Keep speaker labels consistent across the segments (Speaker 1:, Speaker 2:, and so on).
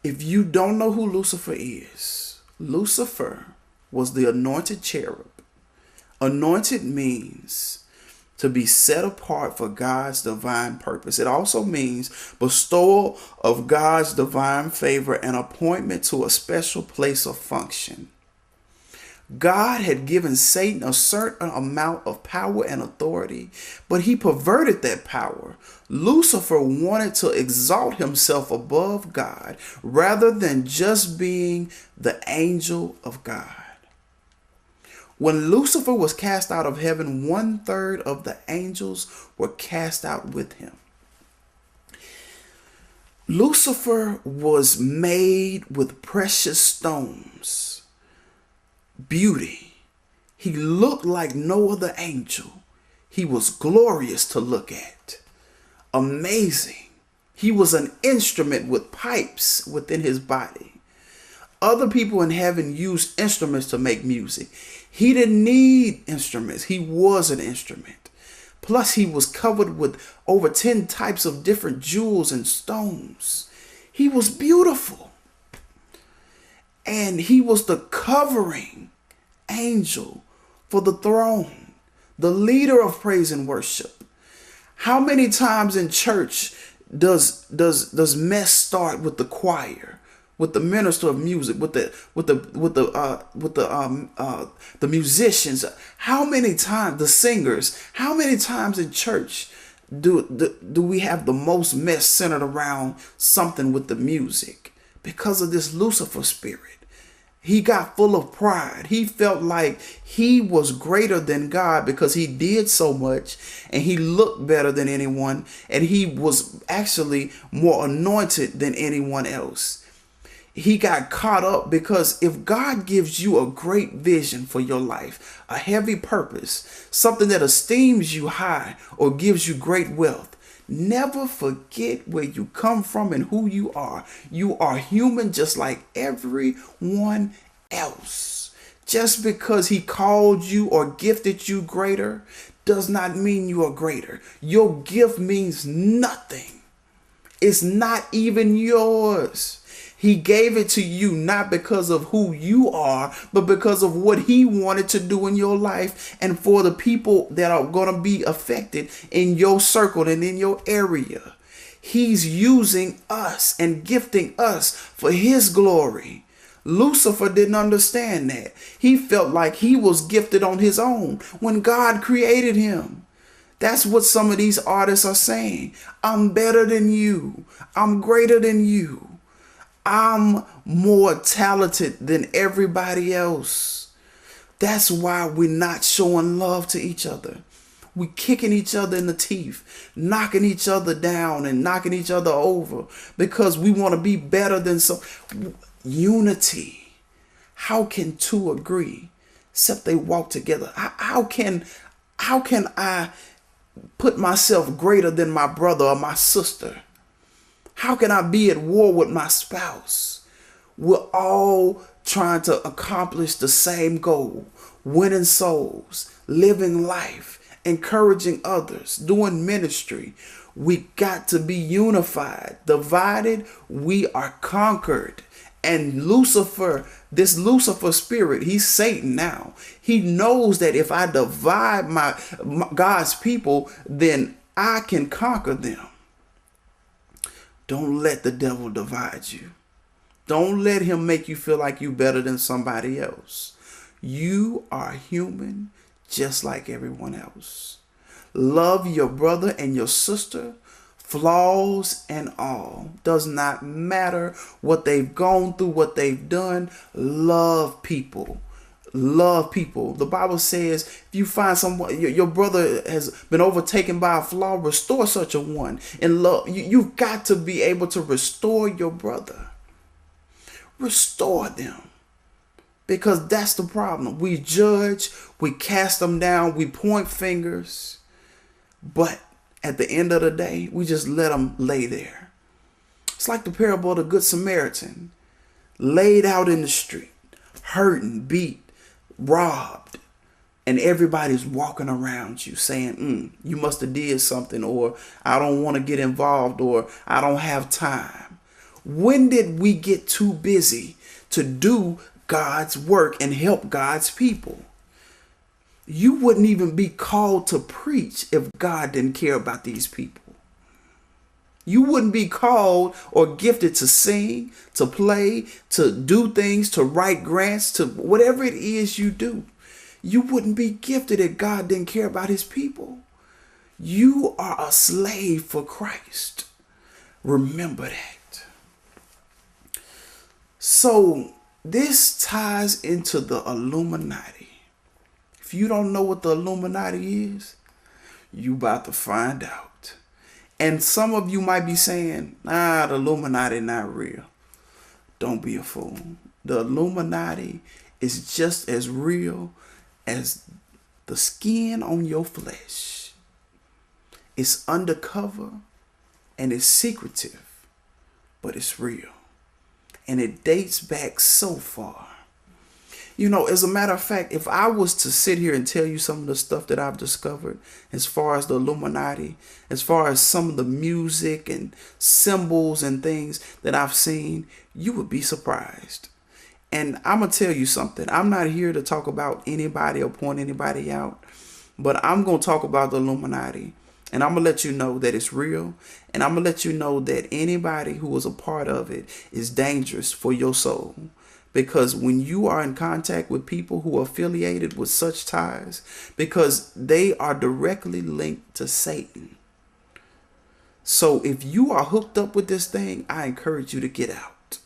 Speaker 1: If you don't know who Lucifer is, Lucifer was the anointed cherub. Anointed means to be set apart for God's divine purpose. It also means bestowal of God's divine favor and appointment to a special place of function. God had given Satan a certain amount of power and authority, but he perverted that power. Lucifer wanted to exalt himself above God rather than just being the angel of God. When Lucifer was cast out of heaven, 1/3 of the angels were cast out with him. Lucifer was made with precious stones, beauty. He looked like no other angel. He was glorious to look at, amazing. He was an instrument with pipes within his body. Other people in heaven used instruments to make music. He didn't need instruments. He was an instrument. Plus, he was covered with over 10 types of different jewels and stones. He was beautiful. And he was the covering angel for the throne, the leader of praise and worship. How many times in church does mess start with the choir, with the minister of music, with the musicians? How many times the singers? How many times in church do we have the most mess centered around something with the music? Because of this Lucifer spirit. He got full of pride. He felt like he was greater than God because he did so much and he looked better than anyone, and he was actually more anointed than anyone else. He got caught up because if God gives you a great vision for your life, a heavy purpose, something that esteems you high or gives you great wealth, never forget where you come from and who you are. You are human just like everyone else. Just because he called you or gifted you greater does not mean you are greater. Your gift means nothing. It's not even yours. He gave it to you not because of who you are, but because of what he wanted to do in your life and for the people that are going to be affected in your circle and in your area. He's using us and gifting us for his glory. Lucifer didn't understand that. He felt like he was gifted on his own when God created him. That's what some of these artists are saying. I'm better than you. I'm greater than you. I'm more talented than everybody else. That's why we're not showing love to each other. We're kicking each other in the teeth, knocking each other down and knocking each other over because we want to be better than some. Unity. How can two agree except they walk together? How can I put myself greater than my brother or my sister? How can I be at war with my spouse? We're all trying to accomplish the same goal, winning souls, living life, encouraging others, doing ministry. We got to be unified. Divided, we are conquered. And Lucifer, this Lucifer spirit, he's Satan now. He knows that if I divide my God's people, then I can conquer them. Don't let the devil divide you. Don't let him make you feel like you're better than somebody else. You are human just like everyone else. Love your brother and your sister, flaws and all. Does not matter what they've gone through, what they've done. Love people. Love people. The Bible says if you find someone, your brother has been overtaken by a flaw, restore such a one in love. You've got to be able to restore your brother. Restore them. Because that's the problem. We judge, we cast them down, we point fingers. But at the end of the day, we just let them lay there. It's like the parable of the Good Samaritan. Laid out in the street, hurting, beat, robbed, and everybody's walking around you saying, you must have did something, or I don't want to get involved, or I don't have time. When did we get too busy to do God's work and help God's people? You wouldn't even be called to preach if God didn't care about these people. You wouldn't be called or gifted to sing, to play, to do things, to write grants, to whatever it is you do. You wouldn't be gifted if God didn't care about his people. You are a slave for Christ. Remember that. So this ties into the Illuminati. If you don't know what the Illuminati is, you about to find out. And some of you might be saying, the Illuminati not real. Don't be a fool. The Illuminati is just as real as the skin on your flesh. It's undercover and it's secretive, but it's real. And it dates back so far. You know, as a matter of fact, if I was to sit here and tell you some of the stuff that I've discovered as far as the Illuminati, as far as some of the music and symbols and things that I've seen, you would be surprised. And I'm going to tell you something. I'm not here to talk about anybody or point anybody out, but I'm going to talk about the Illuminati. And I'm going to let you know that it's real. And I'm going to let you know that anybody who was a part of it is dangerous for your soul. Because when you are in contact with people who are affiliated with such ties, because they are directly linked to Satan. So if you are hooked up with this thing, I encourage you to get out.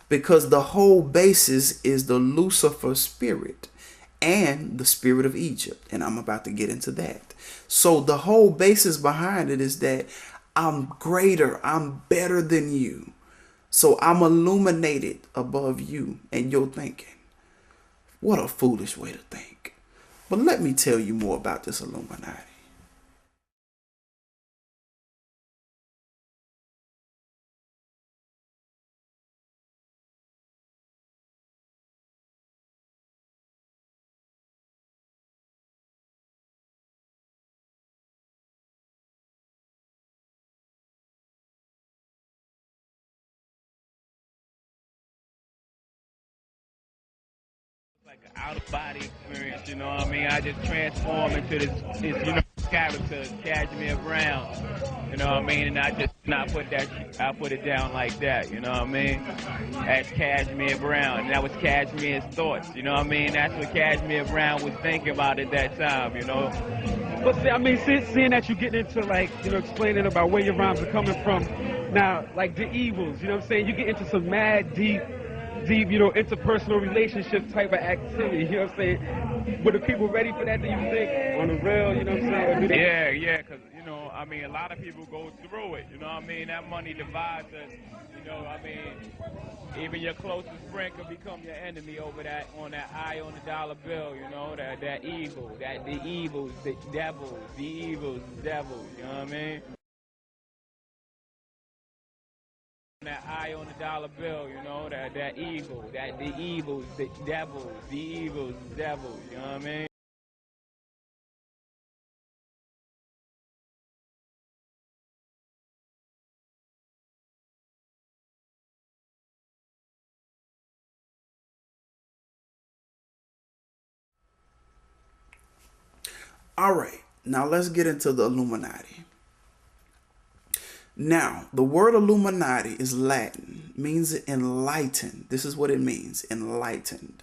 Speaker 1: Because the whole basis is the Lucifer spirit and the spirit of Egypt. And I'm about to get into that. So the whole basis behind it is that I'm greater, I'm better than you. So I'm illuminated above you and your thinking. What a foolish way to think. But let me tell you more about this Illuminati.
Speaker 2: Like an out of body experience, you know what I mean? I just transform into this character, Cashmere Brown, you know what I mean? And I just not put that, I put it down like that, you know what I mean? As Cashmere Brown, and that was Cashmere's thoughts, you know what I mean? That's what Cashmere Brown was thinking about at that time, you know?
Speaker 3: But see, I mean, seeing that you get into like, explaining about where your rhymes are coming from, now, like the evils, you know what I'm saying? You get into some mad deep, interpersonal relationship type of activity, you know what I'm saying? Were the people ready for that, do you think? On the real, you know what I'm saying?
Speaker 2: Yeah, because, I mean, a lot of people go through it, you know what I mean? That money divides us, you know, I mean, even your closest friend could become your enemy over that, on that eye on the dollar bill, you know, that evil, the evils, the devils, the evils, the devils, you know what I mean? That eye on the dollar bill, you know, that evil, the evils, the devils, the evils, the devils, you know what I mean?
Speaker 1: All right, now let's get into the Illuminati. Now, the word Illuminati is Latin, means enlightened. This is what it means, enlightened.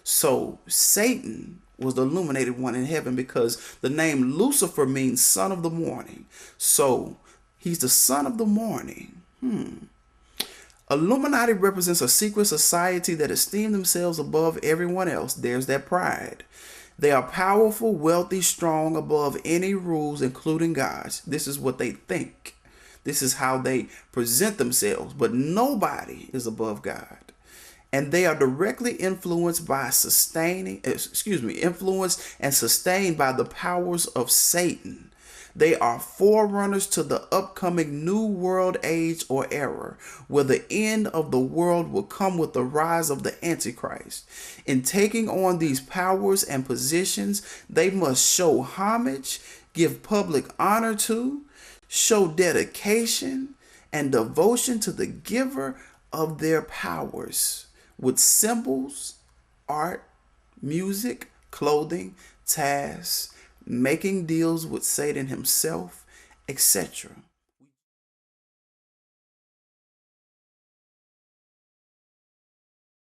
Speaker 1: So Satan was the illuminated one in heaven because the name Lucifer means son of the morning. So he's the son of the morning. Illuminati represents a secret society that esteem themselves above everyone else. There's that pride. They are powerful, wealthy, strong, above any rules, including God's. This is what they think. This is how they present themselves. But nobody is above God. And they are directly influenced influenced and sustained by the powers of Satan. They are forerunners to the upcoming new world age or era, where the end of the world will come with the rise of the Antichrist. In taking on these powers and positions, they must show homage, give public honor to, show dedication, and devotion to the giver of their powers with symbols, art, music, clothing, tasks, making deals with Satan himself, etc.